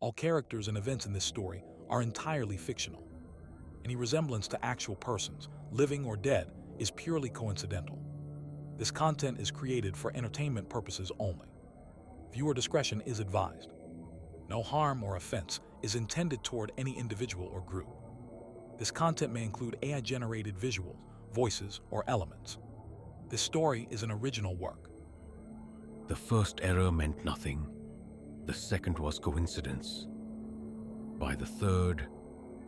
All characters and events in this story are entirely fictional. Any resemblance to actual persons, living or dead, is purely coincidental. This content is created for entertainment purposes only. Viewer discretion is advised. No harm or offense is intended toward any individual or group. This content may include AI-generated visuals, voices, or elements. This story is an original work. The first error meant nothing. The second was coincidence. By the third,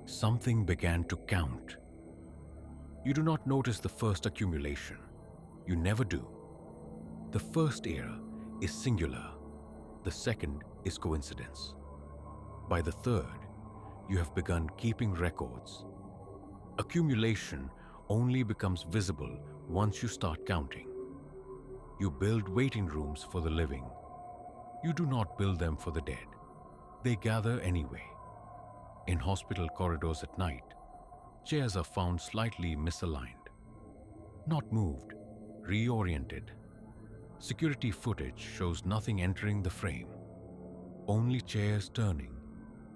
something began to count. You do not notice the first accumulation. You never do. The first error is singular. The second is coincidence. By the third, you have begun keeping records. Accumulation only becomes visible once you start counting. You build waiting rooms for the living. You do not build them for the dead. They gather anyway. In hospital corridors at night, chairs are found slightly misaligned. Not moved, reoriented. Security footage shows nothing entering the frame. Only chairs turning,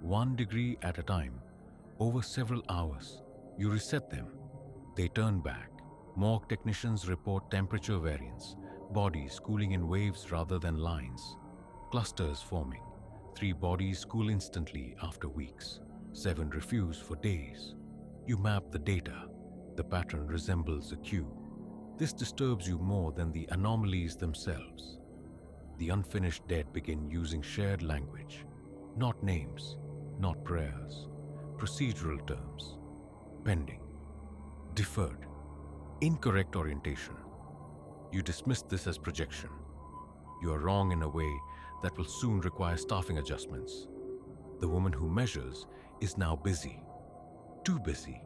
1 degree at a time, over several hours. You reset them. They turn back. Morgue technicians report temperature variance, bodies cooling in waves rather than lines, clusters forming. 3 bodies cool instantly after weeks. 7 refuse for days. You map the data. The pattern resembles a cue. This disturbs you more than the anomalies themselves. The unfinished dead begin using shared language, not names, not prayers, procedural terms, pending, deferred, incorrect orientation. You dismiss this as projection. You are wrong in a way that will soon require staffing adjustments. The woman who measures is now busy, too busy.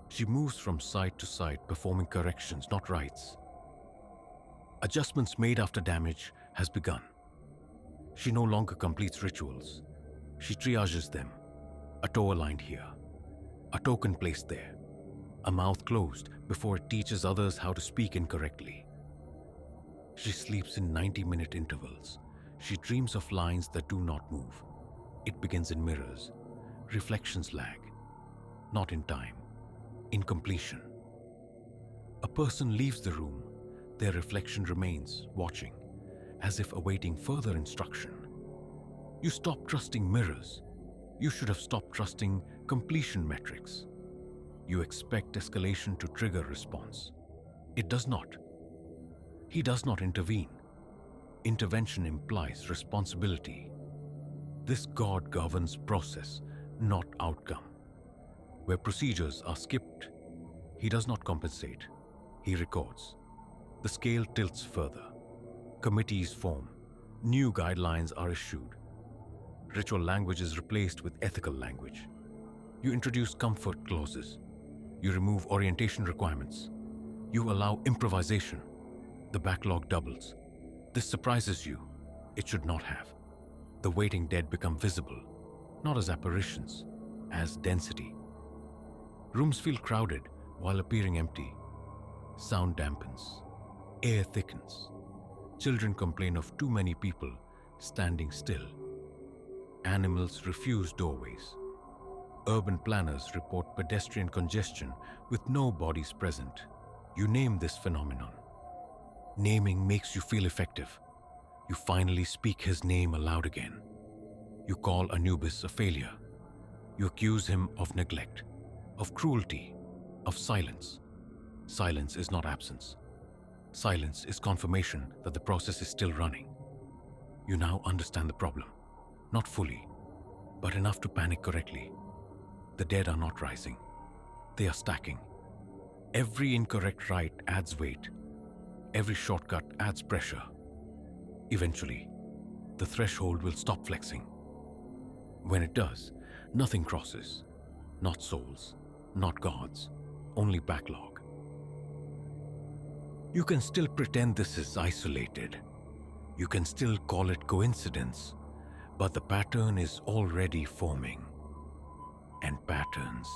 She moves from site to site, performing corrections, not rights. Adjustments made after damage has begun. She no longer completes rituals. She triages them. A toe aligned here, a token placed there, a mouth closed before it teaches others how to speak incorrectly. She sleeps in 90-minute intervals. She dreams of lines that do not move. It begins in mirrors. Reflections lag, not in time, in completion. A person leaves the room. Their reflection remains, watching, as if awaiting further instruction. You stop trusting mirrors. You should have stopped trusting completion metrics. You expect escalation to trigger response. It does not. He does not intervene. Intervention implies responsibility. This God governs process, not outcome. Where procedures are skipped, he does not compensate. He records. The scale tilts further. Committees form. New guidelines are issued. Ritual language is replaced with ethical language. You introduce comfort clauses. You remove orientation requirements. You allow improvisation. The backlog doubles. This surprises you. It should not have. The waiting dead become visible, not as apparitions, as density. Rooms feel crowded while appearing empty. Sound dampens. Air thickens. Children complain of too many people standing still. Animals refuse doorways. Urban planners report pedestrian congestion with no bodies present. You name this phenomenon. Naming makes you feel effective. You finally speak his name aloud again. You call Anubis a failure. You accuse him of neglect, of cruelty, of silence. Silence is not absence. Silence is confirmation that the process is still running. You now understand the problem. Not fully, but enough to panic correctly. The dead are not rising. They are stacking. Every incorrect rite adds weight. Every shortcut adds pressure. Eventually, the threshold will stop flexing. When it does, nothing crosses. Not souls, not gods, only backlog. You can still pretend this is isolated. You can still call it coincidence, but the pattern is already forming. And patterns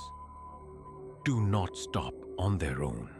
do not stop on their own.